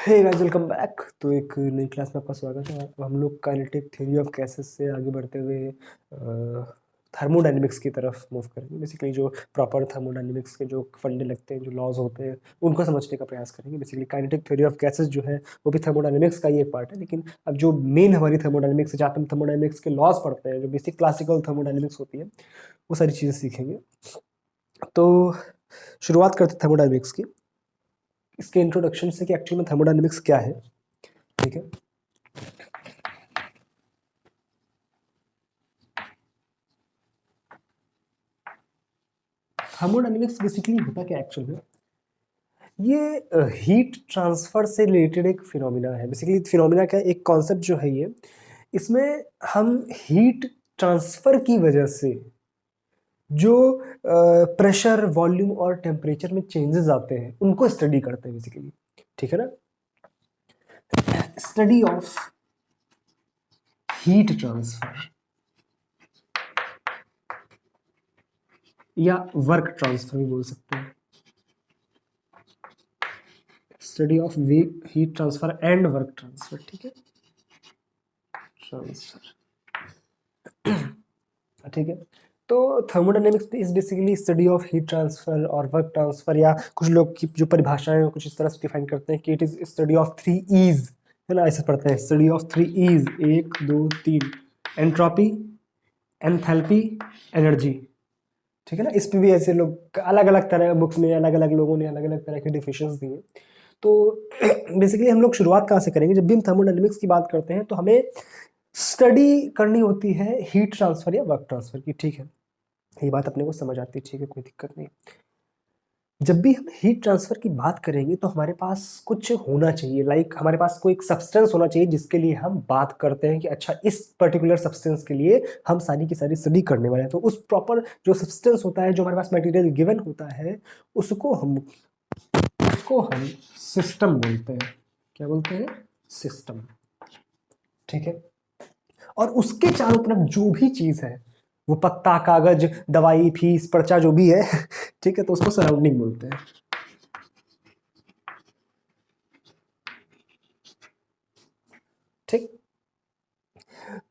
Hey guys, welcome back. तो एक नई क्लास में आपका स्वागत है। अब हम लोग काइनेटिक थ्योरी ऑफ गैसेस से आगे बढ़ते हुए थर्मोडायनेमिक्स की तरफ मूव करेंगे। बेसिकली जो प्रॉपर थर्मोडायनेमिक्स के जो फंडे लगते हैं, जो लॉज होते हैं, उनको समझने का प्रयास करेंगे। Basically kinetic theory of gases जो है वो भी थर्मोडायनेमिक्स का ही एक पार्ट है, लेकिन अब जो मेन हमारी थर्मोडायनेमिक्स है, जहाँ पे हम थर्मोडायनेमिक्स के लॉज पढ़ते हैं, जो बेसिक क्लासिकल थर्मोडायनेमिक्स होती है, वो सारी चीज़ें सीखेंगे। तो शुरुआत करते हैं थर्मोडायनेमिक्स की, इसके इंट्रोडक्शन से कि एक्चुअली में थर्मोडायनेमिक्स क्या है। ठीक है, थर्मोडायनेमिक्स बेसिकली होता क्या एक्चुअल में, ये हीट ट्रांसफर से रिलेटेड एक फिनोमिना है। बेसिकली फिनोमिना का एक कॉन्सेप्ट जो है ये, इसमें हम हीट ट्रांसफर की वजह से जो प्रेशर, वॉल्यूम और टेम्परेचर में चेंजेस आते हैं उनको स्टडी करते हैं बेसिकली। ठीक है ना, स्टडी ऑफ हीट ट्रांसफर या वर्क ट्रांसफर भी बोल सकते हैं। Study of heat transfer and work transfer. ठीक है, ट्रांसफर। ठीक है, तो thermodynamics is basically study of heat transfer और वर्क ट्रांसफर, या कुछ लोग की जो परिभाषाएं हैं कुछ इस तरह से डिफाइन करते हैं कि it is study of 3 Es, है ना। ऐसे पढ़ते हैं, study of 3 Es, 1 2 3, entropy, enthalpy, energy. ठीक है ना, इस पे भी ऐसे लोग अलग अलग तरह बुक्स में अलग अलग लोगों ने अलग अलग तरह के डिफिनेशंस दिए। तो बेसिकली हम लोग शुरुआत कहाँ से करेंगे, जब भी हम थर्मोडायनेमिक्स की बात करते हैं तो हमें स्टडी करनी होती है हीट ट्रांसफर या वर्क ट्रांसफर की। ठीक है, ये बात अपने को समझ आती है, ठीक है, कोई दिक्कत नहीं। जब भी हम हीट ट्रांसफर की बात करेंगे तो हमारे पास कुछ होना चाहिए, लाइक हमारे पास कोई एक सब्सटेंस होना चाहिए जिसके लिए हम बात करते हैं कि अच्छा इस पर्टिकुलर सब्सटेंस के लिए हम सारी की सारी स्टडी करने वाले हैं। तो उस प्रॉपर जो सब्सटेंस होता है, जो हमारे पास मटेरियल गिवन होता है, उसको हम सिस्टम बोलते हैं। क्या बोलते हैं? सिस्टम। ठीक है, और उसके चारों तरफ जो भी चीज है, वो पत्ता, कागज, दवाई, फीस, पर्चा, जो भी है ठीक है, तो उसको सराउंडिंग बोलते हैं। ठीक,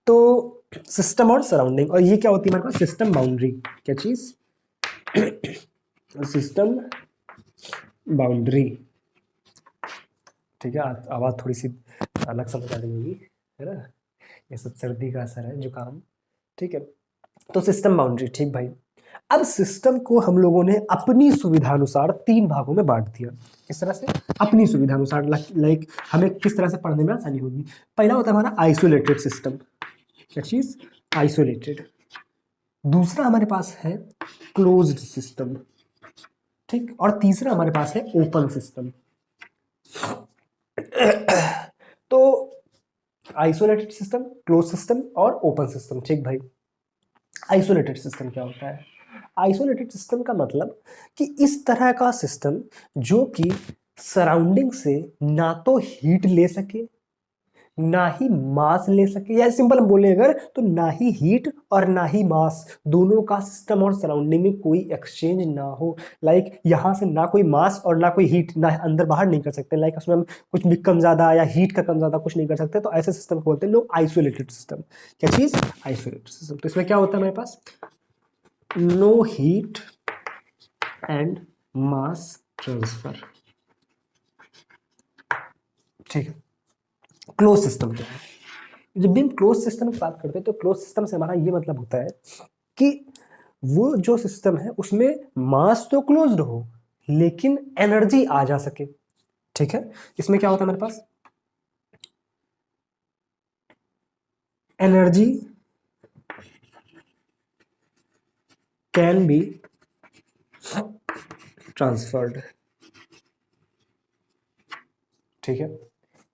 तो सिस्टम और सराउंडिंग, और ये क्या होती है हमारे पास? System boundary. क्या चीज? System boundary. ठीक है, आवाज थोड़ी सी अलग समझ आ रही होगी, है ना, ये सब सर्दी का असर है, जुकाम। ठीक है, तो सिस्टम बाउंड्री। ठीक भाई, अब सिस्टम को हम लोगों ने अपनी सुविधानुसार 3 भागों में बांट दिया। इस तरह से अपनी सुविधानुसार, लाइक हमें किस तरह से पढ़ने में आसानी होगी। पहला होता है हमारा आइसोलेटेड सिस्टम। क्या चीज? आइसोलेटेड। दूसरा हमारे पास है क्लोज्ड सिस्टम। ठीक, और तीसरा हमारे पास है ओपन सिस्टम। तो आइसोलेटेड सिस्टम, क्लोज सिस्टम और ओपन सिस्टम। ठीक भाई, आइसोलेटेड सिस्टम क्या होता है? आइसोलेटेड सिस्टम का मतलब कि इस तरह का सिस्टम जो कि सराउंडिंग से ना तो हीट ले सके, ना ही मास ले सके, या सिंपल हम बोले अगर तो ना ही हीट और ना ही मास, दोनों का सिस्टम और सराउंडिंग में कोई एक्सचेंज ना हो। लाइक यहां से ना कोई मास और ना कोई हीट, ना अंदर बाहर नहीं कर सकते, लाइक उसमें हम कुछ भी कम ज्यादा या हीट का कम ज्यादा कुछ नहीं कर सकते। तो ऐसे सिस्टम को बोलते हैं लोग आइसोलेटेड सिस्टम। क्या चीज? Isolated system. तो इसमें क्या होता है हमारे पास? No heat and mass transfer. ठीक है, क्लोज सिस्टम क्या है? जब भी हम क्लोज सिस्टम की बात करते हैं तो क्लोज सिस्टम से हमारा ये मतलब होता है कि वो जो सिस्टम है उसमें मास तो क्लोज्ड हो लेकिन एनर्जी आ जा सके। ठीक है, इसमें क्या होता है हमारे पास? Energy can be transferred. ठीक है,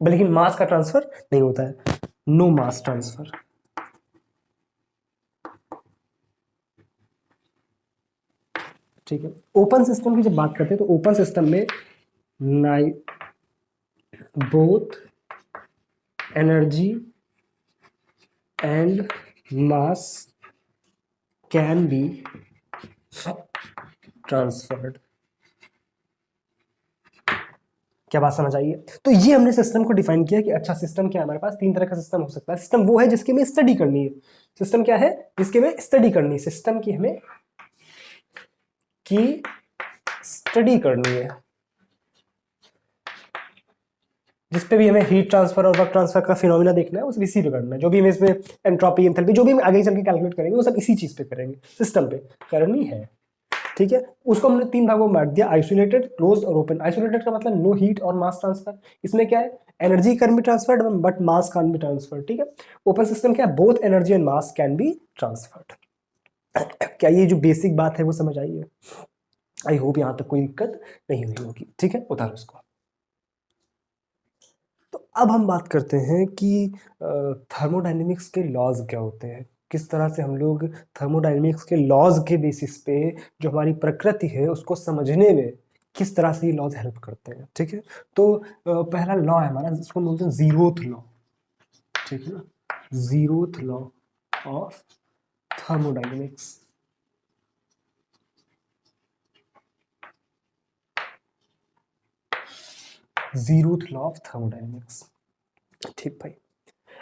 लेकिन मास का ट्रांसफर नहीं होता है, नो मास ट्रांसफर। ठीक है, ओपन सिस्टम की जब बात करते हैं तो ओपन सिस्टम में नाइ both energy and mass can be transferred. क्या बात समझ आई है? तो ये हमने सिस्टम को डिफाइन किया कि अच्छा सिस्टम क्या है, हमारे पास 3 तरह का सिस्टम हो सकता है। सिस्टम वो है जिसकी हमें स्टडी करनी है। सिस्टम क्या है? जिसकी हमें स्टडी करनी है। सिस्टम की हमें स्टडी करनी है, जिस पे भी हमें हीट ट्रांसफर और वर्क ट्रांसफर का फिनोमिना देखना है, वो सब इसी पे करना है। जो भी हमें इसमें एंट्रोपी, एंथैल्पी, जो भी हम आगे चल के कैलकुलेट करेंगे वो सब इसी चीज पे करेंगे, सिस्टम पे करनी है। ठीक है, उसको हमने 3 भागों में बांट दिया, आइसोलेटेड, क्लोज्ड और ओपन। आइसोलेटेड का मतलब नो हीट और मास ट्रांसफर। इसमें क्या है? Energy can be transferred but mass can be transferred. ठीक है। ओपन सिस्टम क्या है? Both energy and mass can be transferred. क्या ये जो बेसिक बात है वो समझ आई है? आई होप यहां तक कोई दिक्कत नहीं हुई होगी। ठीक है, उतारो इसको। तो अब हम बात करते हैं कि थर्मोडायनेमिक्स के लॉज क्या होते हैं, किस तरह से हम लोग थर्मोडायनेमिक्स के लॉज के बेसिस पे जो हमारी प्रकृति है उसको समझने में किस तरह से ये लॉज हेल्प करते हैं। ठीक है, तो पहला लॉ है हमारा, जिसको बोलते हैं जीरोथ लॉ। ठीक है ना, zeroth law of thermodynamics. Zeroth law of thermodynamics. ठीक भाई,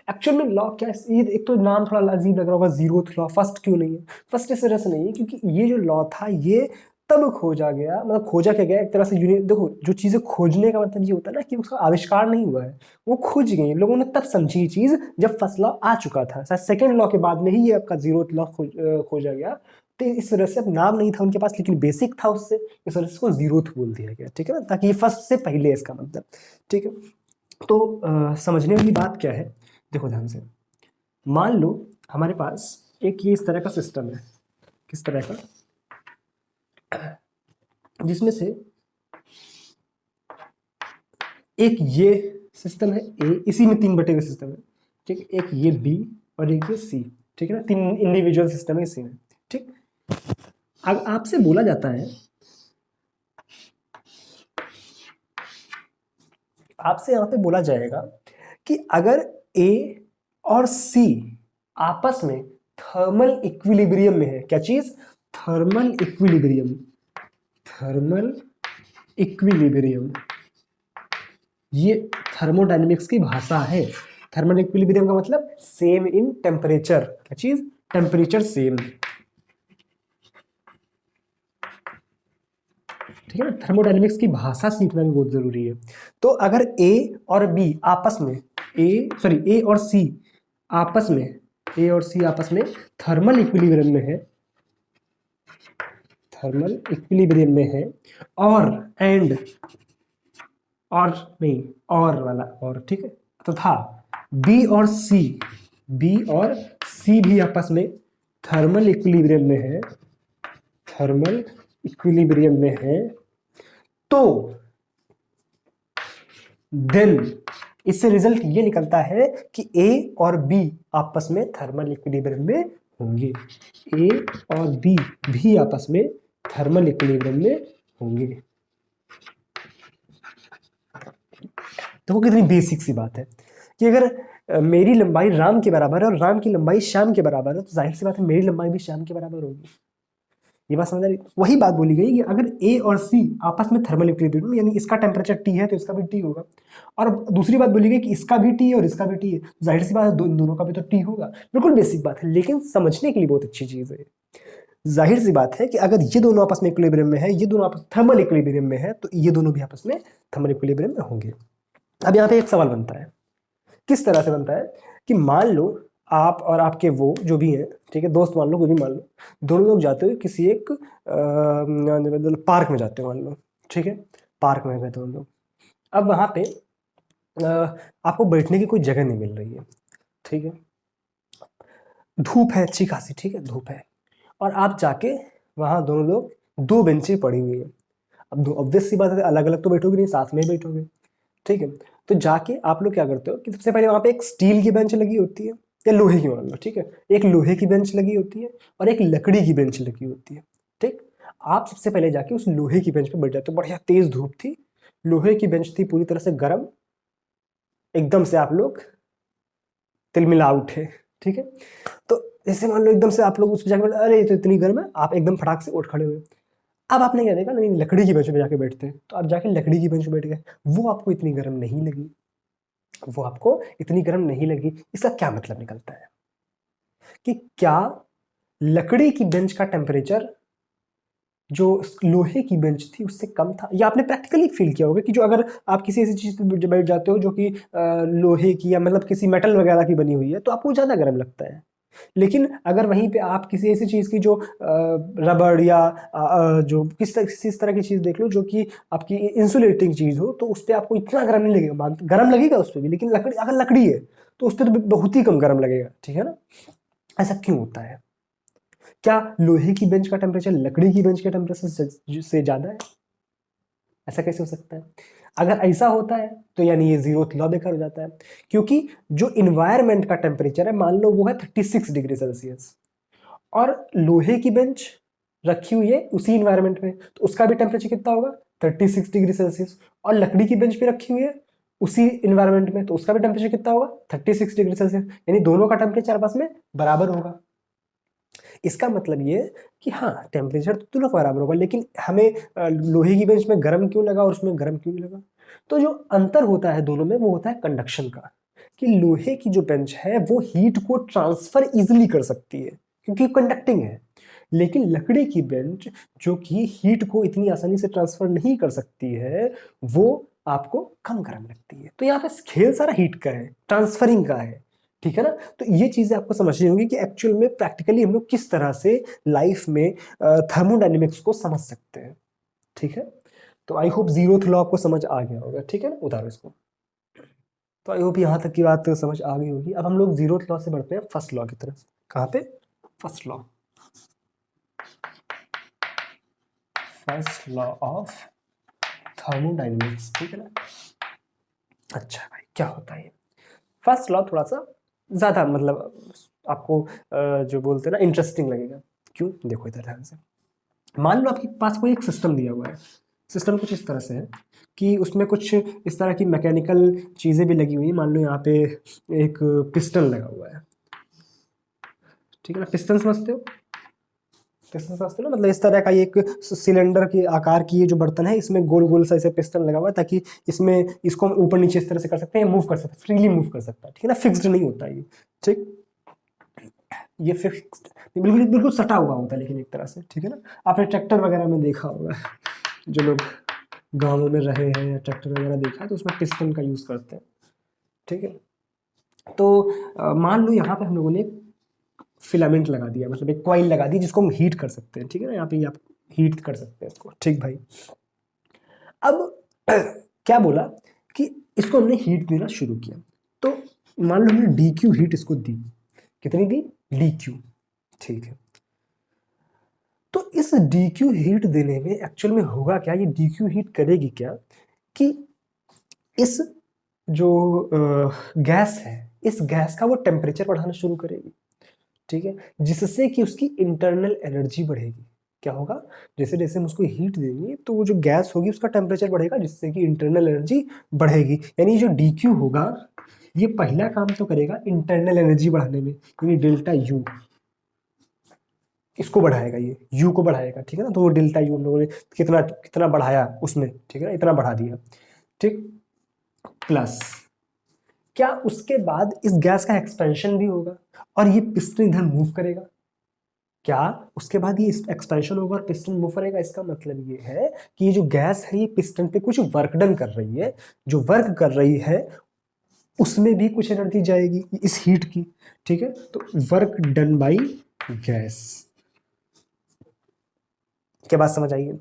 एक्चुअल में लॉ क्या है? ये एक तो नाम थोड़ा अजीब लग रहा होगा, जीरोथ लॉ। फर्स्ट क्यों नहीं है? फर्स्ट इस तरह से नहीं है क्योंकि ये जो लॉ था ये तब खोजा गया, मतलब खोजा क्या गया एक तरह से देखो, जो चीजें खोजने का मतलब ये होता है ना कि उसका आविष्कार नहीं हुआ है, वो खोज गई, लोगों ने तब समझी चीज जब फर्स्ट लॉ आ चुका था। शायद सेकेंड लॉ के बाद में ही ये आपका जीरोथ लॉ खोजा गया। तो इस तरह से अब नाम नहीं था उनके पास, लेकिन बेसिक था उससे, इस तरह से उसको जीरोथ बोल दिया गया। ठीक है ना, ताकि ये फर्स्ट से पहले है इसका मतलब। ठीक है, तो समझने वाली बात क्या है, देखो ध्यान से। मान लो हमारे पास एक ये इस तरह का सिस्टम है, किस तरह का, जिसमें से एक ये सिस्टम है ए, इसी में 3 बटे का सिस्टम है। ठीक है, एक ये बी और एक ये सी। ठीक है ना, 3 इंडिविजुअल सिस्टम है इसी में। ठीक, अब आपसे बोला जाता है, आपसे यहाँ पे बोला जाएगा कि अगर ए और सी आपस में थर्मल इक्विलिब्रियम में है, क्या चीज? Thermal equilibrium. थर्मल इक्विलिब्रियम, ये थर्मोडायनेमिक्स की भाषा है। थर्मल इक्विलिब्रियम का मतलब सेम इन टेम्परेचर। क्या चीज? Temperature same. ठीक है ना, थर्मोडायनेमिक्स की भाषा सीखना भी बहुत जरूरी है। तो अगर ए और बी आपस में, ए और सी आपस में, ए और सी आपस में थर्मल इक्विलिब्रियम में है, थर्मल इक्विलिब्रियम में है, और एंड, और नहीं, और वाला और, ठीक है, तथा बी और सी भी आपस में थर्मल इक्विलिब्रियम में है, थर्मल इक्विलिब्रियम में है, तो देन इससे रिजल्ट ये निकलता है कि ए और बी आपस में थर्मल इक्विलिब्रियम में होंगे। ए और बी भी आपस में थर्मल इक्विलिब्रियम में होंगे। देखो कितनी बेसिक सी बात है कि अगर मेरी लंबाई राम के बराबर है और राम की लंबाई श्याम के बराबर है, तो जाहिर सी बात है मेरी लंबाई भी श्याम के बराबर होगी। ये बात समझ आ रही? वही बात बोली गई कि अगर ए और सी आपस में थर्मल इक्विलिब्रियम में, यानी इसका टेम्परेचर टी है तो इसका भी टी होगा, और दूसरी बात बोली गई कि इसका भी टी है और इसका भी टी है, जाहिर सी बात है दोनों का भी तो टी होगा। बिल्कुल बेसिक बात है, लेकिन समझने के लिए बहुत अच्छी चीज है। जाहिर सी बात है कि अगर ये दोनों आपस में इक्विलिब्रियम में है, ये दोनों आपस थर्मल इक्विलिब्रियम में है, तो ये दोनों भी आपस में थर्मल इक्विलिब्रियम में होंगे। अब यहाँ पे एक सवाल बनता है, किस तरह से बनता है कि मान लो आप और आपके वो जो भी हैं, ठीक है, दोस्त मान लो, कोई भी मान लो, दोनों लोग जाते हो किसी एक पार्क में जाते हो, मान लो, ठीक है, पार्क में गए दोनों लोग। अब वहाँ पे आपको बैठने की कोई जगह नहीं मिल रही है, ठीक है, धूप है अच्छी खासी, ठीक है, धूप है, और आप जाके वहाँ दोनों लोग, 2 बेंचें पड़ी हुई है। अब ऑब्वियस सी बात है, अलग अलग तो बैठोगे नहीं, साथ में ही बैठोगे, ठीक है। तो जाके आप लोग क्या करते हो कि सबसे पहले वहां पे एक स्टील की बेंच लगी होती है, या लोहे की, मान लो, ठीक है, एक लोहे की बेंच लगी होती है और एक लकड़ी की बेंच लगी होती है। ठीक, आप सबसे पहले जाके उस लोहे की बेंच पे बैठ जाते हो। बढ़िया तेज धूप थी, लोहे की बेंच थी पूरी तरह से गर्म, एकदम से आप लोग तिलमिला उठे, ठीक है। तो जैसे मान लो एकदम से आप लोग उस जाके, अरे ये तो इतनी गर्म है, आप एकदम फटाक से उठ खड़े हुए। अब आपने क्या देखा, नहीं लकड़ी की बेंच पे जाके बैठते हैं, तो आप जाके लकड़ी की बेंच पे बैठ गए, वो आपको इतनी गर्म नहीं लगी, वो आपको इतनी गर्म नहीं लगी। इसका क्या मतलब निकलता है कि क्या लकड़ी की बेंच का टेम्परेचर जो लोहे की बेंच थी उससे कम था? या आपने प्रैक्टिकली फील किया होगा कि जो अगर आप किसी ऐसी चीज पे बैठ जाते हो जो कि लोहे की या मतलब किसी मेटल वगैरह की बनी हुई है, तो आपको ज्यादा गर्म लगता है। लेकिन अगर वहीं पे आप किसी ऐसी चीज की जो रबड़ या जो किसी इस तरह की चीज देख लो जो कि आपकी इंसुलेटिंग चीज हो, तो उस पर आपको इतना गर्म नहीं लगेगा। गर्म लगेगा उस पर भी, लेकिन लकड़ी अगर लकड़ी है तो उस पर तो बहुत ही कम गर्म लगेगा, ठीक है ना? ऐसा क्यों होता है? क्या लोहे की बेंच का टेम्परेचर लकड़ी की बेंच के टेम्परेचर से ज्यादा है? ऐसा कैसे हो सकता है? अगर ऐसा होता है तो यानी ये जीरोथ लॉ बेकार हो जाता है, क्योंकि जो इन्वायरमेंट का टेम्परेचर है, मान लो वो है 36 डिग्री सेल्सियस, और लोहे की बेंच रखी हुई है उसी इन्वायरमेंट में, तो उसका भी टेम्परेचर कितना होगा? 36 डिग्री सेल्सियस। और लकड़ी की बेंच भी रखी हुई है उसी इन्वायरमेंट में, तो उसका भी टेम्परेचर कितना होगा? 36 डिग्री सेल्सियस। यानी दोनों का टेम्परेचर आपस में बराबर होगा। इसका मतलब ये कि हाँ, टेम्परेचर तो दोनों का बराबर होगा, लेकिन हमें लोहे की बेंच में गर्म क्यों लगा और उसमें गर्म क्यों नहीं लगा? तो जो अंतर होता है दोनों में वो होता है कंडक्शन का, कि लोहे की जो बेंच है वो हीट को ट्रांसफर इजिली कर सकती है क्योंकि कंडक्टिंग है, लेकिन लकड़ी की बेंच जो कि हीट को इतनी आसानी से ट्रांसफर नहीं कर सकती है, वो आपको कम गर्म लगती है। तो यहाँ पे खेल सारा हीट का है, ट्रांसफरिंग का है, ठीक है ना? तो ये चीजें आपको समझनी होगी कि एक्चुअल में प्रैक्टिकली हम लोग किस तरह से लाइफ में थर्मोडायनेमिक्स को समझ सकते हैं, ठीक है? तो आई होप जीरोथ लॉ आपको समझ आ गया होगा, ठीक है ना? उतारो इसको। तो आई होप यहाँ तक की बात समझ आ गई होगी। अब हम लोग जीरोथ लॉ से बढ़ते हैं फर्स्ट लॉ की तरफ। कहाँ पे? First law, first law of thermodynamics, ठीक है ना? अच्छा भाई, क्या होता है ये फर्स्ट लॉ? थोड़ा सा ज्यादा मतलब आपको जो बोलते हैं ना इंटरेस्टिंग लगेगा। क्यों? देखो इधर ध्यान से। मान लो आपके पास कोई एक सिस्टम दिया हुआ है। सिस्टम कुछ इस तरह से है कि उसमें कुछ इस तरह की मैकेनिकल चीज़ें भी लगी हुई हैं। मान लो यहाँ पे एक पिस्टन लगा हुआ है, ठीक है ना? पिस्टन समझते हो? पिस्टन समझते हो ना? मतलब इस तरह का ये एक सिलेंडर के आकार की ये जो बर्तन है, इसमें गोल गोल सा ऐसे पिस्टन लगा हुआ है, ताकि इसमें इसको हम ऊपर नीचे इस तरह से कर सकते हैं, मूव कर सकते हैं, फ्रीली मूव कर सकता है, ठीक है ना? फिक्स्ड नहीं होता ये, ठीक? ये फिक्स्ड बिल्कुल बिल्कुल सटा हुआ होता है, लेकिन एक तरह से, ठीक है ना? आपने ट्रैक्टर वगैरह में देखा होगा, जो लोग गाँवों में रहे हैं या ट्रैक्टर वगैरह देखा है तो उसमें पिस्टन का यूज़ करते हैं, ठीक है? तो मान लो यहाँ पे हम लोगों ने फिलामेंट लगा दिया, मतलब एक कॉइल लगा दी जिसको हम हीट कर सकते हैं, ठीक है ना? यहाँ पे आप हीट कर सकते हैं इसको, ठीक भाई? अब क्या बोला कि इसको हमने हीट देना शुरू किया, तो मान लो हमने डी क्यू हीट इसको दी। कितनी दी? डी क्यू, ठीक है? तो इस डी क्यू हीट देने में एक्चुअल में होगा क्या? ये डी क्यू हीट करेगी क्या कि इस जो गैस है, इस गैस का वो टेम्परेचर बढ़ाना शुरू करेगी, ठीक है? जिससे कि उसकी इंटरनल एनर्जी बढ़ेगी। क्या होगा? जैसे जैसे हम उसको हीट देंगे तो वो जो गैस होगी उसका टेम्परेचर बढ़ेगा, जिससे कि इंटरनल एनर्जी बढ़ेगी। यानी जो डी क्यू होगा ये पहला काम तो करेगा इंटरनल एनर्जी बढ़ाने में, यानी डेल्टा यू इसको बढ़ाएगा, ये यू को बढ़ाएगा, ठीक है ना? तो वो डेल्टा यू हम लोगों ने कितना कितना बढ़ाया उसमें, ठीक है ना? इतना बढ़ा दिया, ठीक? प्लस क्या उसके बाद इस गैस का एक्सपेंशन भी होगा और ये पिस्टन इधर मूव करेगा? क्या उसके बाद ये एक्सपेंशन होगा और पिस्टन मूव करेगा? इसका मतलब ये है कि ये जो गैस है ये पिस्टन पे कुछ वर्क डन कर रही है, जो वर्क कर रही है उसमें भी कुछ एनर्जी जाएगी इस हीट की, ठीक है? तो वर्क डन बाई गैस। क्या बात समझ आई है?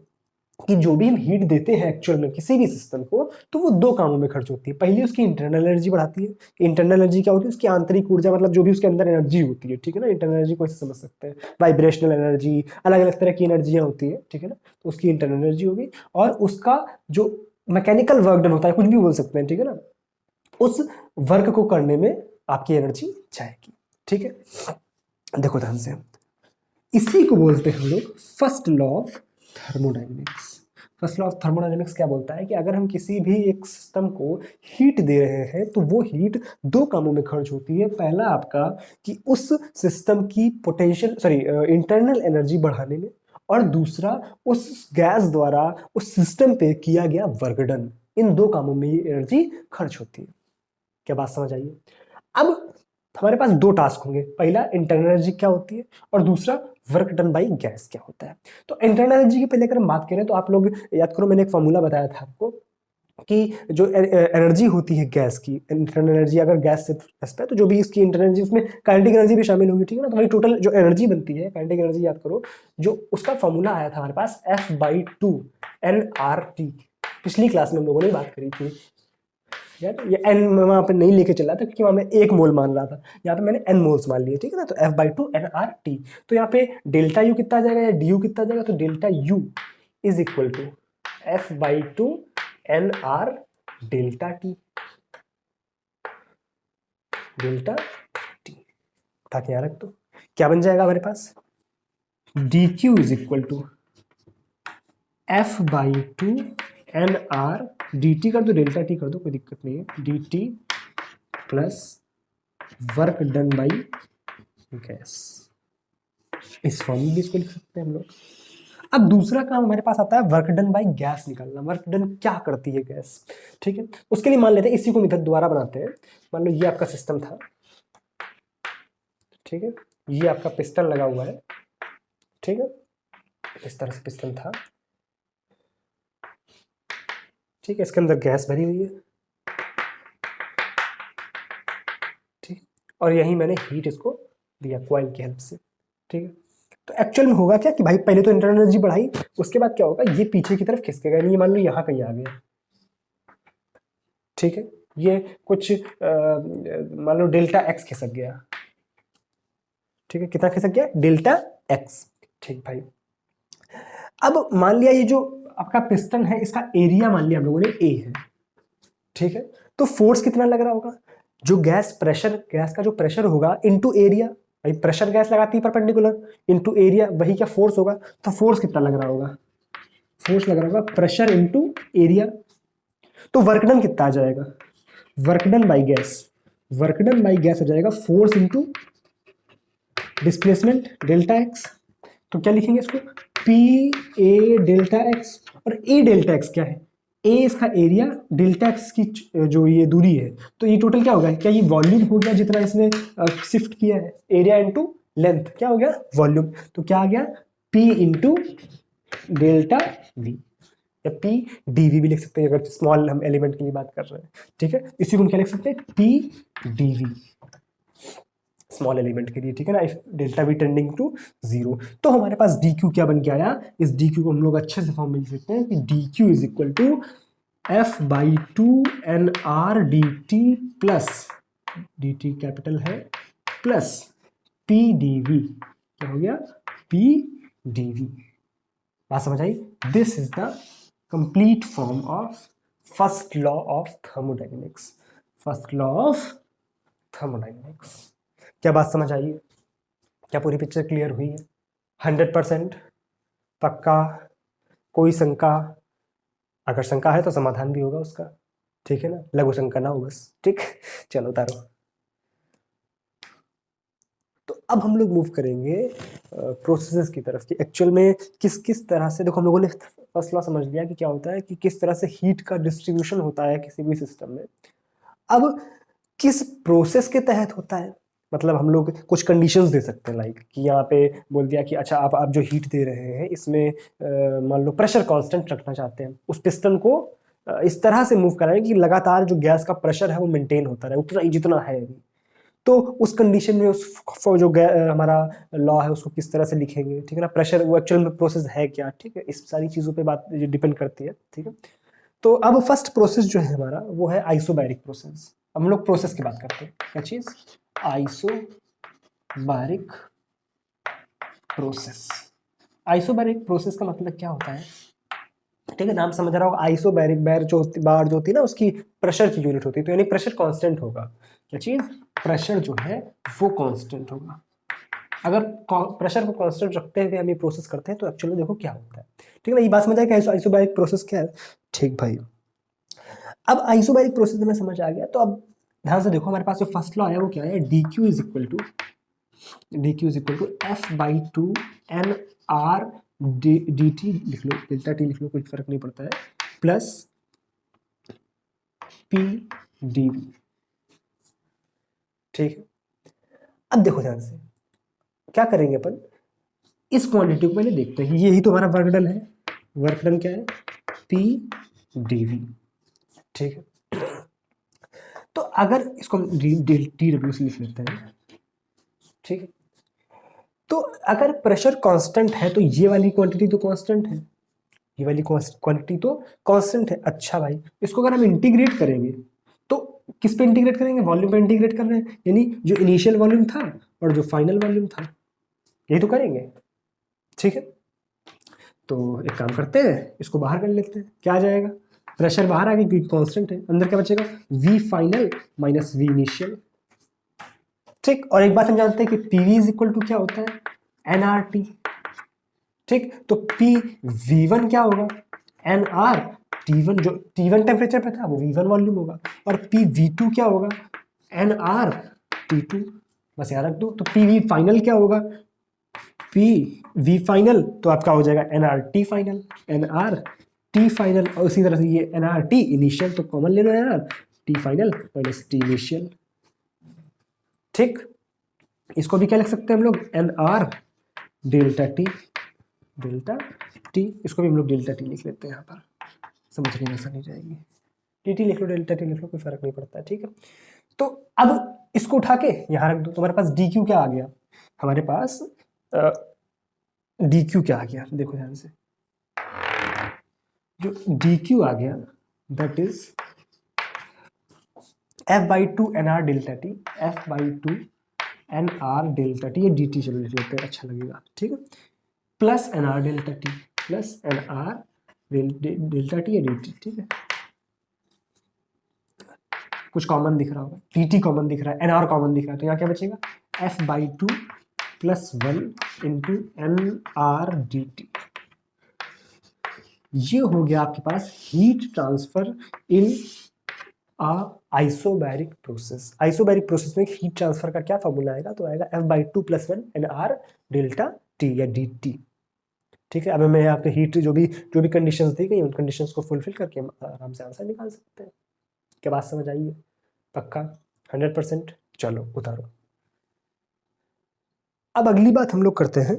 कि जो भी हम हीट देते हैं एक्चुअल में किसी भी सिस्टम को, तो वो दो कामों में खर्च होती है। पहली उसकी इंटरनल एनर्जी बढ़ाती है। इंटरनल एनर्जी क्या होती है? उसकी आंतरिक ऊर्जा, मतलब जो भी उसके अंदर एनर्जी होती है, ठीक है ना? इंटरनल एनर्जी को ऐसे समझ सकते हैं, वाइब्रेशनल एनर्जी, अलग अलग तरह की एनर्जियां होती है, ठीक है ना? तो उसकी इंटरनल एनर्जी होगी, और उसका जो मैकेनिकल वर्क डन होता है, कुछ भी बोल सकते हैं, ठीक है ना? उस वर्क को करने में आपकी एनर्जी जाएगी, ठीक है? देखो ध्यान से, इसी को बोलते हैं हम लोग first law of thermodynamics. First law of thermodynamics क्या बोलता है कि अगर हम किसी भी एक सिस्टम को हीट दे रहे हैं तो वो हीट दो कामों में खर्च होती है। पहला आपका कि उस सिस्टम की पोटेंशियल इंटरनल एनर्जी बढ़ाने में, और दूसरा उस गैस द्वारा उस सिस्टम पे किया गया वर्क डन। इन दो कामों में ये एनर्जी खर्च होती है। क्या बात समझ आई है? अब हमारे पास दो टास्क होंगे, पहला इंटरनल एनर्जी क्या होती है और दूसरा वर्क डन बाई गैस क्या होता है। तो इंटरनल एनर्जी की पहले अगर हम बात करें तो आप लोग याद करो, मैंने एक फॉर्मूला बताया था आपको कि जो एनर्जी होती है गैस की, इंटरनल एनर्जी अगर गैस से गैस पे, तो जो भी इसकी इंटरनल एनर्जी उसमें काइनेटिक एनर्जी भी शामिल होगी, ठीक है ना। तो वही टोटल जो एनर्जी बनती है, काइनेटिक एनर्जी याद करो, जो उसका फॉर्मूला आया था हमारे पास F/2 nRT। पिछली क्लास में हम लोगों ने बात करी थी यार। ये एन वहां पे नहीं लेके चला था क्योंकि वहां मैं 1 मोल मान रहा था, यहाँ पे मैंने n मोल्स मान लिए, ठीक है ना। तो F/2 nRT, तो यहाँ पे डेल्टा यू कितना आ जाएगा या डी यू कितना आ जाएगा, तो delta U is equal to F/2 nR delta T, delta T उठा के यहाँ रख दो। क्या बन जाएगा हमारे पास, D Q is equal to F/2 nR D T कर दो, डेल्टा टी कर दो, कोई दिक्कत नहीं है, D T plus work done by gas. इस फॉर्म में भी इसको लिख सकते हैं हम लोग। अब दूसरा काम हमारे पास आता है वर्क डन बाई गैस निकालना। वर्क डन क्या करती है गैस, ठीक है। उसके लिए मान लेते हैं, इसी को मेथड दोबारा बनाते हैं। मान लो ये आपका सिस्टम था, ठीक है, ये आपका पिस्टन लगा हुआ है, ठीक है, इस तरह से पिस्टन था, ठीक है, इसके अंदर गैस भरी हुई है, ठीक, और यही मैंने हीट इसको दिया कॉइल की हेल्प से, ठीक है। तो एक्चुअल में होगा क्या कि भाई पहले तो इंटरनल एनर्जी बढ़ाई, उसके बाद क्या होगा, ये पीछे की तरफ खिसकेगा, नहीं मान लो यहाँ कहीं आ गया, ठीक है, ये कुछ मान लो डेल्टा एक्स खिसक गया, ठीक है, कितना खिसक गया, डेल्टा एक्स, ठीक भाई। अब मान लिया ये जो आपका पिस्टन है, इसका एरिया मान लिया हम लोगों ने ए है, ठीक है, तो फोर्स कितना लग रहा होगा, जो गैस प्रेशर, गैस का जो प्रेशर होगा इनटू एरिया, भाई प्रेशर गैस लगाती है परपेंडिकुलर, इनटू एरिया, वही क्या फोर्स होगा, तो फोर्स कितना लग रहा होगा, फोर्स लग रहा होगा प्रेशर इनटू एरिया। तो वर्क डन कितना आ जाएगा, work done by gas, work done by gas हो जाएगा force into displacement delta x. तो क्या लिखेंगे इसको, पी ए डेल्टा एक्स, और ए डेल्टा एक्स क्या है, ए इसका एरिया, डेल्टा एक्स की जो ये दूरी है, तो ये टोटल क्या होगा, क्या ये वॉल्यूम हो गया जितना इसने शिफ्ट किया है, एरिया इनटू लेंथ क्या हो गया, वॉल्यूम। तो क्या आ गया, पी इंटू डेल्टा वी, या पी डीवी भी लिख सकते हैं अगर स्मॉल हम एलिमेंट के लिए बात कर रहे हैं, ठीक है। इसी को हम क्या लिख सकते हैं, पी डीवी स्मॉल एलिमेंट के लिए, ठीक है ना, if delta V tending to 0। तो हमारे पास डी क्यू क्या बन के आया, इस डी क्यू को हम लोग अच्छे से फॉर्म में लिख सकते हैं कि D Q is equal to F/2 nR D T plus, D T capital है, प्लस पी डी वी, क्या हो गया, पी डी वी। बात समझ आई, this is the complete form of first law of thermodynamics, first law of thermodynamics. क्या बात समझ आई है, क्या पूरी पिक्चर क्लियर हुई है, 100% पक्का, कोई शंका, अगर शंका है तो समाधान भी होगा उसका, ठीक है ना, लघु शंका ना हो बस, ठीक। चलो उतारो। तो अब हम लोग मूव करेंगे प्रोसेसेस की तरफ कि एक्चुअल में किस किस तरह से, देखो हम लोगों ने फर्स्ट लॉ समझ लिया कि क्या होता है, कि किस तरह से हीट का डिस्ट्रीब्यूशन होता है किसी भी सिस्टम में। अब किस प्रोसेस के तहत होता है, मतलब हम लोग कुछ कंडीशंस दे सकते हैं, लाइक कि यहाँ पे बोल दिया कि अच्छा आप जो हीट दे रहे हैं इसमें मान लो प्रेशर कांस्टेंट रखना चाहते हैं, उस पिस्टन को इस तरह से मूव कराएं कि लगातार जो गैस का प्रेशर है वो मेंटेन होता रहे, उतना ही जितना है अभी। तो उस कंडीशन में उस जो हमारा लॉ है उसको किस तरह से लिखेंगे, ठीक है ना, प्रेशर वो एक्चुअल में प्रोसेस है क्या, ठीक है, इस सारी चीज़ों पे बात डिपेंड करती है, ठीक है। तो अब फर्स्ट प्रोसेस जो है हमारा वो है आइसोबैरिक प्रोसेस। हम लोग प्रोसेस की बात करते हैं, क्या चीज, आइसोबैरिक प्रोसेस। आइसोबैरिक प्रोसेस का मतलब क्या होता है, ठीक है, नाम समझ रहा होगा, आइसोबैरिक, बैर जो बार जो होती है ना उसकी प्रेशर की यूनिट होती है, तो यानी प्रेशर कांस्टेंट होगा, क्या चीज, प्रेशर जो है वो कांस्टेंट होगा। अगर प्रेशर को कांस्टेंट रखते हुए हम ये प्रोसेस करते हैं तो एक्चुअली देखो क्या होता है, ठीक है ना, ये बात समझ आए कि आइसोबैरिक प्रोसेस क्या है, ठीक भाई। अब आइसोबैरिक प्रोसेस में समझ आ गया, तो अब ध्यान से देखो, हमारे पास जो फर्स्ट लॉ है वो क्या है, D Q is equal to F/2 nR D T लिख लो, डेल्टा टी लिख लो, कोई फर्क नहीं पड़ता है, प्लस पी डी वी। ठीक है, अब देखो ध्यान से क्या करेंगे अपन, इस क्वांटिटी को पहले देखते हैं कि यही तो हमारा वर्क डन है। वर्क डन क्या है, पी डी वी। ठीक है, तो अगर इसको हम टी डब्ल्यू से लिख लेते हैं। ठीक है, तो अगर प्रेशर कांस्टेंट है तो ये वाली क्वांटिटी तो कांस्टेंट है, ये वाली क्वांटिटी तो कांस्टेंट है। अच्छा भाई, इसको अगर हम इंटीग्रेट करेंगे तो किस पे इंटीग्रेट करेंगे, वॉल्यूम पे इंटीग्रेट कर रहे हैं, यानी जो इनिशियल वॉल्यूम था और जो फाइनल वॉल्यूम था यही तो करेंगे। ठीक है, तो एक काम करते हैं, इसको बाहर कर लेते हैं, क्या आ जाएगा, प्रेशर बाहर आ गया क्योंकि कांस्टेंट है, अंदर क्या बचेगा, V final minus V initial. ठीक, और एक बात हम जानते हैं कि पीवी इज इक्वल टू क्या होता है, एनआरटी। ठीक, तो पी वी वन क्या होगा, एन आर टी वन, जो टी वन टेम्परेचर पे था वो वी वन वॉल्यूम होगा, और पी वी टू क्या होगा, एन आर टी टू। बस याद रख दो, तो पी वी फाइनल क्या होगा, पी वी फाइनल तो आपका हो जाएगा N R T final, N R T final, और उसी तरह से ये एन आर टी इनिशियल तो कॉमन ले लो, N R T final minus T initial. ठीक, इसको भी क्या लिख सकते हैं हम लोग, N R delta T, delta T, इसको भी हम लोग डेल्टा टी लिख लेते हैं, यहाँ पर समझने में आसानी जाएगी। टी टी लिख लो, डेल्टा टी लिख लो, कोई फर्क नहीं पड़ता है। ठीक है, तो अब इसको उठा के यहाँ रख दो, तुम्हारे पास डी क्यू क्या आ गया, हमारे पास डी क्यू क्या आ गया, देखो ध्यान से, जो डी क्यू आ गया that is F by two N R delta T, F by two N R delta T, ये डी टी चलो लिख लेते हैं, अच्छा लगेगा। ठीक है, plus N R delta T, plus N R delta T या डी टी। ठीक है, कुछ कॉमन दिख रहा होगा, टी टी कॉमन दिख रहा है, एन आर कॉमन दिख रहा है, तो यहाँ क्या बचेगा, F by two plus one into N R D T. ये हो गया आपके पास heat transfer in isobaric process. Isobaric process में हीट ट्रांसफर का क्या फॉर्मूला आएगा, तो आएगा F by two plus one N R delta T या डी टी। ठीक है, अब हमें यहाँ पे हीट जो भी कंडीशंस दी गई उन कंडीशंस को फुलफिल करके हम आराम से आंसर निकाल सकते हैं। क्या बात समझ आई है, पक्का 100%। चलो उतारो। अब अगली बात हम लोग करते हैं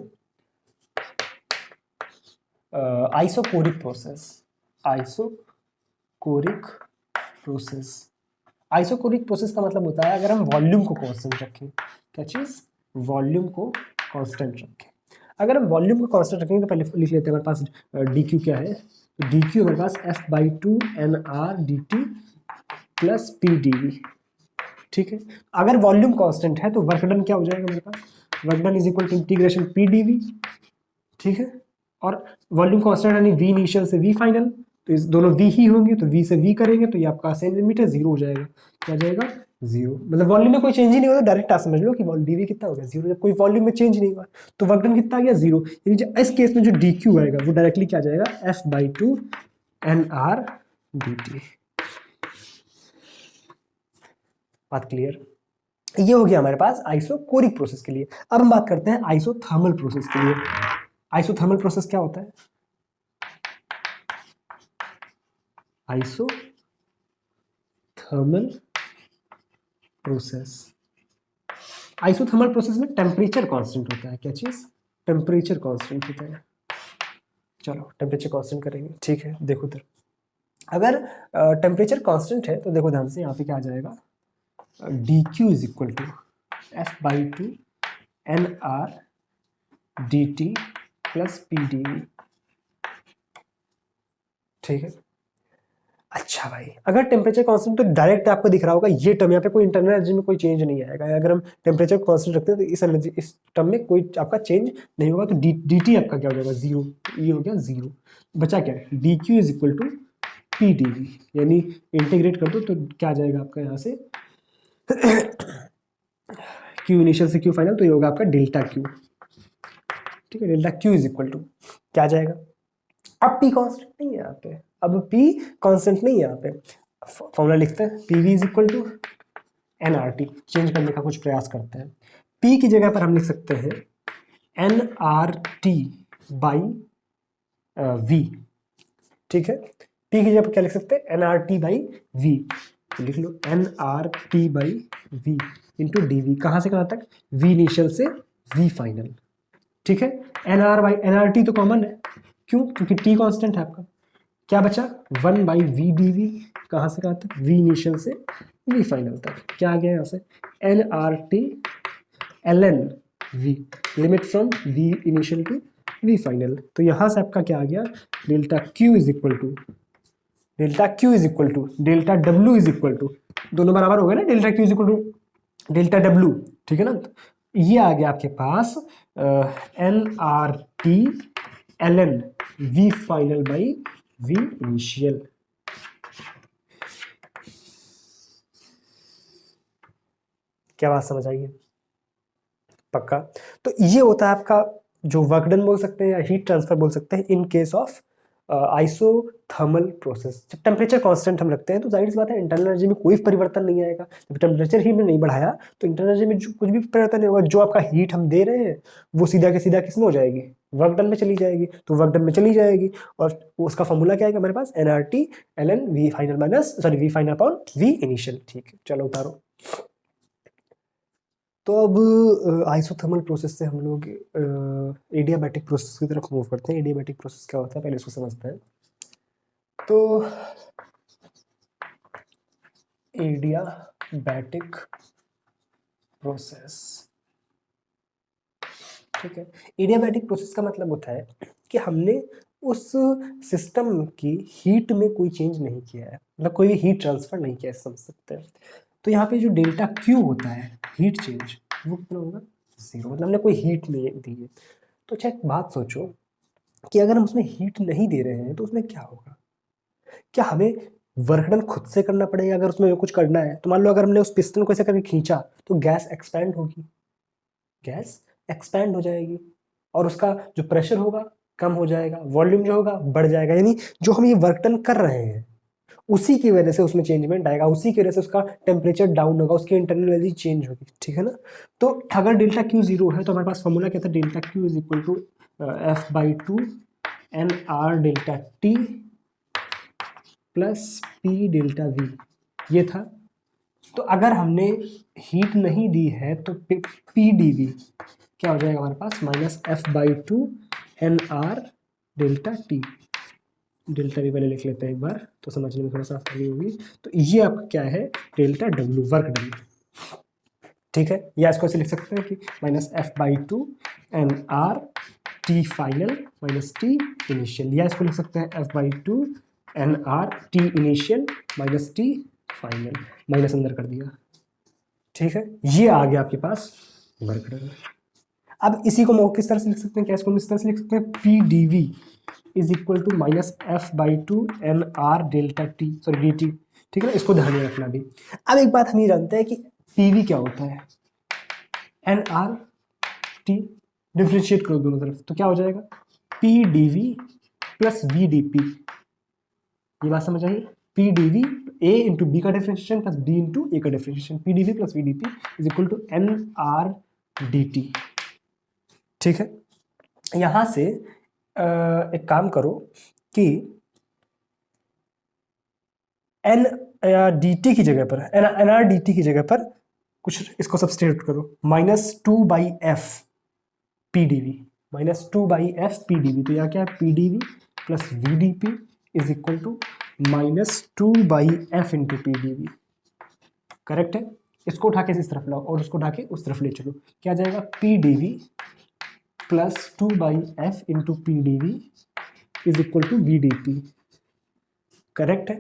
isochoric process. Isochoric process, isochoric process का मतलब होता है अगर हम वॉल्यूम को कांस्टेंट रखें, क्या चीज़, वॉल्यूम को कांस्टेंट रखें। अगर हम वॉल्यूम को कांस्टेंट रखेंगे तो पहले लिख लेते हैं हमारे पास डी क्यू क्या है, तो डी क्यू हमारे पास F by two N R D T plus P D V. ठीक है, अगर वॉल्यूम कांस्टेंट है तो वर्क डन क्या हो जाएगा मेरे पास, work done is equal to integration P D V. ठीक है, और वॉल्यूम कांस्टेंट यानी वी इनिशियल से वी फाइनल, तो इस दोनों वी ही होंगे, तो वी से वी करेंगे तो ये आपका सेम लिमिट है, जीरो हो जाएगा। क्या जाएगा, जीरो, मतलब वॉल्यूम में कोई चेंज ही नहीं होता, डायरेक्ट आप समझ लो कि डीवी कितना हो गया, जीरो। जब कोई वॉल्यूम में चेंज नहीं हुआ तो वर्क डन कितना आ गया, जीरो। यानी इस केस में जो डी क्यू आएगा वो डायरेक्टली क्या जाएगा, F by two N R D T. बात क्लियर, ये हो गया हमारे पास आइसोकोरिक प्रोसेस के लिए। अब हम बात करते हैं आइसोथर्मल प्रोसेस के लिए। आइसोथर्मल प्रोसेस क्या होता है, आइसोथर्मल प्रोसेस, आइसोथर्मल प्रोसेस में टेम्परेचर कांस्टेंट होता है, क्या चीज, टेम्परेचर कांस्टेंट होता है। चलो टेम्परेचर कांस्टेंट करेंगे। ठीक है, देखो इधर, अगर टेम्परेचर कांस्टेंट है तो देखो ध्यान से, यहाँ पे क्या आ जाएगा, D Q is equal to F by two N R D T plus P D V. ठीक है, अच्छा भाई, अगर टेम्परेचर कांस्टेंट तो डायरेक्ट आपको दिख रहा होगा ये टर्म, यहाँ पे कोई इंटरनल एनर्जी में कोई चेंज नहीं आएगा। अगर हम टेम्परेचर कांस्टेंट रखते हैं तो इस एनर्जी, इस टर्म में कोई आपका चेंज नहीं होगा, तो डी टी आपका क्या हो जाएगा, जीरो। ये हो गया जीरो, बचा क्या है, D Q is equal to P D V, यानी इंटीग्रेट कर दो तो क्या आ जाएगा आपका यहाँ से क्यू इनिशियल से क्यू फाइनल, तो ये होगा आपका डेल्टा क्यू। ठीक है, delta Q is equal to क्या आ जाएगा, अब पी कांस्टेंट नहीं है यहाँ पे, अब पी कांस्टेंट नहीं है यहाँ पे, फॉर्मूला लिखते हैं P V is equal to N R T, change करने का कुछ प्रयास करते हैं। पी की जगह पर हम लिख सकते हैं N R T by V, ठीक है। पी की जगह पर क्या लिख सकते हैं, N R T by V, तो लिख लो N R T by V into D V, कहाँ से कहाँ तक, वी इनिशियल से वी फाइनल, ठीक है। N R by N R T तो कॉमन है, क्यों, क्योंकि टी कांस्टेंट है आपका, क्या बचा, 1 बाई वी डी वी, कहाँ से कहाँ तक, वी इनिशियल से वी फाइनल तक, क्या आ गया यहाँ से, N R T L N V, limit from V initial to V final, तो यहाँ से आपका क्या आ गया, delta Q is equal to delta W is equal to, दोनों बराबर हो गए ना, delta Q is equal to delta W, ठीक है ना। तो ये आ गया आपके पास N R T L N V final by V initial. क्या बात समझ आई है, पक्का। तो ये होता है आपका जो वर्क डन बोल सकते हैं या हीट ट्रांसफर बोल सकते हैं in case of isothermal process. जब टेम्परेचर कांस्टेंट हम रखते हैं तो जाहिर सी बात है इंटरनल एनर्जी में कोई परिवर्तन नहीं आएगा, जब टेम्परेचर ही हमने नहीं बढ़ाया तो इंटरनल एनर्जी में कुछ भी परिवर्तन नहीं होगा, जो आपका हीट हम दे रहे हैं वो सीधा के सीधा किस में हो जाएगी, वर्क डन में चली जाएगी, तो वर्क डन में चली जाएगी और उसका फॉर्मूला क्या आएगा हमारे पास, N R T L N V final minus sorry V final upon V initial, ठीक है। चलो उतारो। तो अब आइसोथर्मल प्रोसेस से हम लोग एडियाबैटिक प्रोसेस की तरफ मूव करते हैं। एडियाबैटिक प्रोसेस क्या होता है पहले इसको समझते हैं। तो एडियाबैटिक प्रोसेस, ठीक है। एडियाबैटिक प्रोसेस का मतलब होता है कि हमने उस सिस्टम की हीट में कोई चेंज नहीं किया है, मतलब कोई भी हीट ट्रांसफर नहीं किया है, समझ सकते हैं। तो यहाँ पे जो डेल्टा क्यू होता है हीट चेंज, वो कितना होगा, 0, मतलब हमने कोई हीट नहीं दी है। तो अच्छा एक बात सोचो कि अगर हम उसमें हीट नहीं दे रहे हैं तो उसमें क्या होगा, क्या हमें वर्क डन खुद से करना पड़ेगा अगर उसमें कुछ करना है। तो मान लो अगर हमने उस पिस्टन को ऐसे करके खींचा तो गैस एक्सपैंड होगी, गैस एक्सपैंड हो जाएगी और उसका जो प्रेशर होगा कम हो जाएगा, वॉल्यूम जो होगा बढ़ जाएगा, यानी जो हम ये वर्क डन कर रहे हैं उसी की वजह से उसमें चेंजमेंट आएगा, उसी की वजह से उसका टेम्परेचर डाउन होगा, उसकी इंटरनल एनर्जी चेंज होगी, ठीक है ना। तो अगर डेल्टा क्यू 0 है तो हमारे पास फॉर्मूला क्या था, delta Q is equal to F by two N R delta T plus P delta V, ये था। तो अगर हमने हीट नहीं दी है तो पी डी वी क्या हो जाएगा हमारे पास, minus F by two N R delta T, delta V पहले लिख लेते हैं एक बार तो समझने में थोड़ा सा आसानी होगी। तो ये आपका क्या है, डेल्टा डब्ल्यू वर्क डन, ठीक है। या इसको ऐसे लिख सकते हैं कि minus F by two N R T final minus T initial, या इसको लिख सकते हैं F by two N R T initial minus T final, minus अंदर कर दिया, ठीक है। ये आ गया आपके पास वर्क डन। अब इसी को किस तरह से लिख सकते हैं, क्या इसको इस तरह से लिख सकते हैं, P D V is equal to minus F by two N R delta T sorry D T, ठीक है ना, इसको ध्यान में रखना भी। अब एक बात हम ये जानते हैं कि पी वी क्या होता है, एन आर टी, डिफ्रेंशिएट करो दोनों तरफ तो क्या हो जाएगा, P D V plus V D P, ये बात समझ आई, P D V A into B का differentiation plus B into A का differentiation, P D V plus V D P is equal to N R D T, ठीक है। यहां से एक काम करो कि एन डी टी की जगह पर एन आर डी टी की जगह पर कुछ इसको सब्सटीट्यूट करो, minus two by F P D V, minus two by F P D V, तो यहाँ क्या है, P D V plus V D P is equal to minus two by F into P D V, correct है। इसको उठा के इस तरफ लाओ और उसको उठा के उस तरफ ले चलो, क्या जाएगा, P D V plus two by F into P D V is equal to V D P, correct है।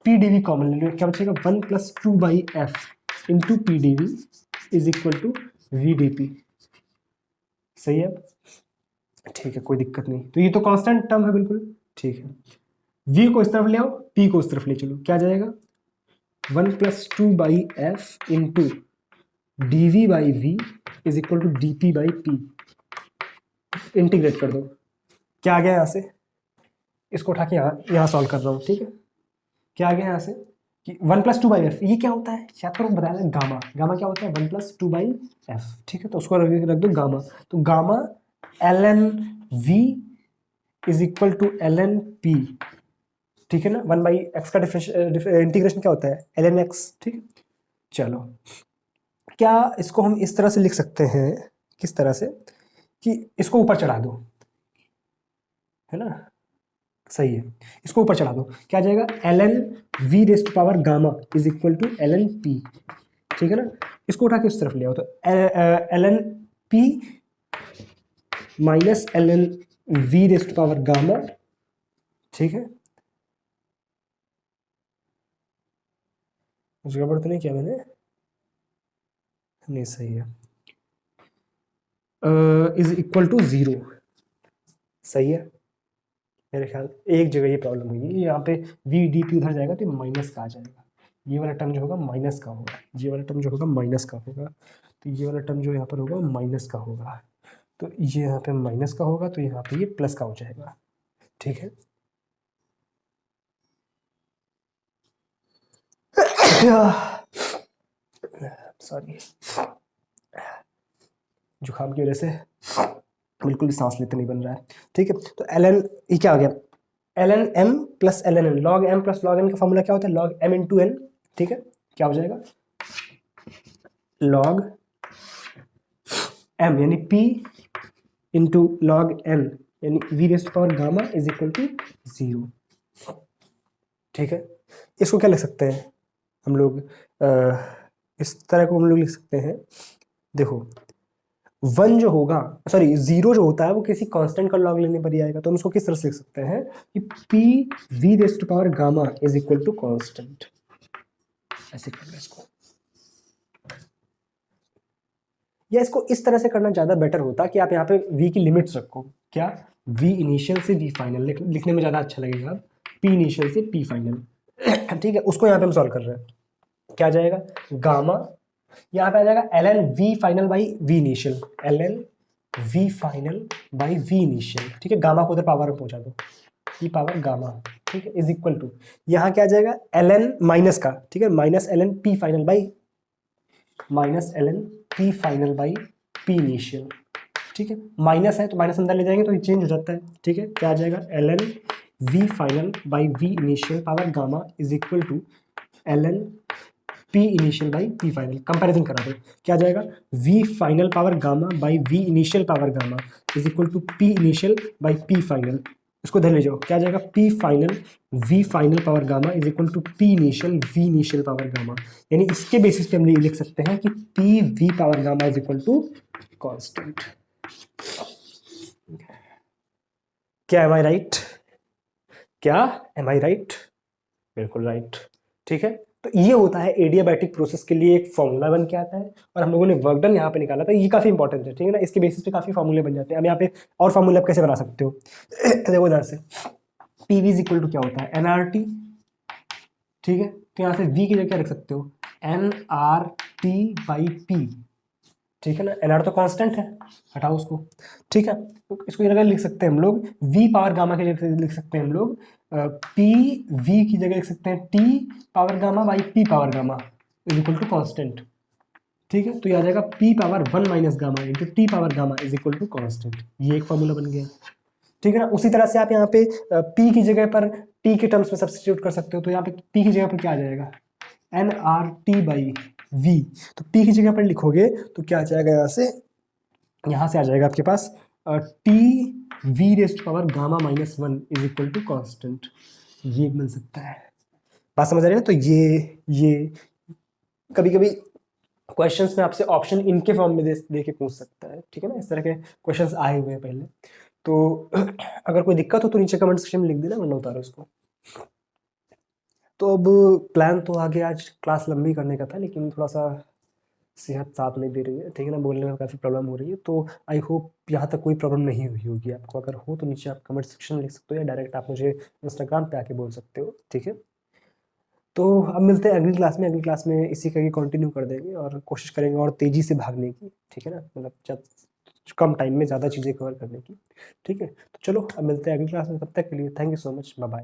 पी डी वी कॉमन ले लो, क्या बचेगा, 1 plus two by F into P D V is equal to V D P, सही है, ठीक है, कोई दिक्कत नहीं। तो ये तो कांस्टेंट टर्म है बिल्कुल, ठीक है। v को इस तरफ ले आओ, p को इस तरफ ले चलो, क्या जाएगा, 1 plus two by F into D V by V is equal to D P by P, integrate कर दो, क्या आ गया यहाँ से, इसको उठा के यहाँ सॉल्व कर रहा हूँ, ठीक है। क्या आ गया यहाँ से कि 1 प्लस टू बाई एफ, ये क्या होता है, शायद तो बताया था गामा, गामा क्या होता है, 1 प्लस टू बाई एफ, ठीक है। तो उसको रख दो गामा, तो gamma L N V is equal to L N P, ठीक है ना। 1/x का इंटीग्रेशन क्या होता है, एल एन एक्स, ठीक है। चलो, क्या इसको हम इस तरह से लिख सकते हैं, किस तरह से, कि इसको ऊपर चढ़ा दो, है ना, सही है, इसको ऊपर चढ़ा दो, क्या आ जाएगा, L N V raise to power gamma is equal to L N P, ठीक है ना। इसको उठा के उस तरफ ले आओ, तो L N P minus L N V raise to power gamma, ठीक है। कुछ गड़बड़ तो नहीं किया मैंने, नहीं सही है, इज इक्वल टू 0, सही है। मेरे ख्याल एक जगह ये प्रॉब्लम हुई, यहाँ पे वी डी पी उधर जाएगा तो माइनस का आ जाएगा, ये वाला टर्म जो होगा माइनस का होगा, ये वाला टर्म जो होगा माइनस का होगा, तो ये वाला टर्म जो यहाँ पर होगा माइनस का होगा, तो ये यहाँ पे माइनस का होगा, तो यहाँ पे ये प्लस का हो जाएगा, ठीक है। सॉरी, जुकाम की वजह से बिल्कुल भी सांस लेते नहीं बन रहा है, ठीक है। तो एल एन, ये क्या हो गया, L N M plus L N N, log M plus log N का फॉर्मूला क्या होता है, लॉग एम इंटू एन, ठीक है। क्या हो जाएगा, लॉग एम यानी पी इंटू लॉग एन यानी V raise to power gamma is equal to 0, ठीक है। इसको क्या लिख सकते हैं हम लोग, इस तरह को हम लोग लिख सकते हैं, देखो 1 जो होगा, सॉरी 0 जो होता है वो किसी कांस्टेंट का लॉग लेने पर ही आएगा, तो हम उसको किस तरह से लिख सकते हैं कि P V raise to power gamma is equal to constant, ऐसे कर लो इसको, या इसको इस तरह से करना ज़्यादा बेटर होता कि आप यहाँ पे v की लिमिट्स रखो, क्या, v इनिशियल से v फाइनल, लिखने में ज़्यादा अच्छा लगेगा, p इनिशियल से p फाइनल, ठीक है। उसको यहाँ पे हम सॉल्व कर रहे हैं, क्या आ जाएगा, गामा, यहाँ पे आ जाएगा L N V final by V initial, L N V final by V initial, ठीक है। गामा को उधर पावर में पहुँचा दो, ई पावर गामा, ठीक है, इज इक्वल टू, यहाँ क्या आ जाएगा, एल एन माइनस का, ठीक है, minus L N P final by minus L N P final by P initial, ठीक है। माइनस है तो माइनस अंदर ले जाएंगे तो ये चेंज हो जाता है, ठीक है। क्या आ जाएगा, L N V final by V initial power gamma is equal to L N P initial by P final, comparison करा दो, क्या आ जाएगा, V final power gamma by V initial power gamma is equal to P initial by P final, इसको धर ले जाओ, क्या आ जाएगा, P final V final power gamma is equal to P initial V initial power gamma, यानी इसके basis पे हम ये लिख सकते हैं कि P V power gamma is equal to constant. क्या एम आई राइट, क्या एम आई राइट, बिल्कुल राइट, ठीक है। तो ये होता है एडियाबैटिक प्रोसेस के लिए एक फॉर्मूला बन के आता है, और हम लोगों ने वर्क डन यहाँ पे निकाला था, ये काफी इंपॉर्टेंट है, ठीक है ना। इसके बेसिस पे काफी फॉर्मूले बन जाते हैं। अब यहाँ पे और फॉर्मूला आप कैसे बना सकते हो, देखो इधर से P V is equal to क्या होता है, एन आर टी, ठीक है। तो यहाँ से वी की जगह क्या रख सकते हो, N R T by P, ठीक है ना। एन आर तो कांस्टेंट है, हटाओ उसको, ठीक है। तो इसको जगह लिख सकते हैं हम लोग वी पावर गामा की जगह लिख सकते हैं हम लोग पी वी की जगह लिख सकते हैं T power gamma by P power gamma is equal to constant, ठीक है। तो ये आ जाएगा P power 1 minus gamma into T power gamma is equal to constant, ये एक फॉर्मूला बन गया, ठीक है ना। उसी तरह से आप यहाँ पे पी की जगह पर टी के टर्म्स में सब्स्टिट्यूट कर सकते हो, तो यहाँ पे पी की जगह पर क्या आ जाएगा, N R T by V, तो पी की जगह पर लिखोगे तो क्या आ जाएगा, यहाँ से आ जाएगा आपके पास T V rest power gamma minus 1 is equal to constant, ये बन सकता है। बात समझ आ रही है ना। तो ये कभी कभी क्वेश्चंस में आपसे ऑप्शन इनके फॉर्म में दे के पूछ सकता है, ठीक है ना। इस तरह के क्वेश्चंस आए हुए हैं पहले, तो अगर कोई दिक्कत हो तो नीचे कमेंट सेक्शन में लिख देना, वरना उतारो इसको। तो अब प्लान तो आगे आज क्लास लंबी करने का था, लेकिन थोड़ा सा सेहत साथ नहीं दे रही है, ठीक है ना, बोलने में काफ़ी प्रॉब्लम हो रही है। तो आई होप यहाँ तक कोई प्रॉब्लम नहीं हुई होगी आपको। अगर हो तो नीचे आप कमेंट सेक्शन में लिख सकते हो, या डायरेक्ट आप मुझे इंस्टाग्राम पे आके बोल सकते हो, ठीक है। तो अब मिलते हैं अगली क्लास में। अगली क्लास में इसी का कंटिन्यू कर देंगे और कोशिश करेंगे और तेज़ी से भागने की, ठीक है ना, मतलब जब कम टाइम में ज़्यादा चीज़ें कवर करने की, ठीक है। तो चलो अब मिलते हैं अगली क्लास में, तब तक के लिए thank you so much, bye bye.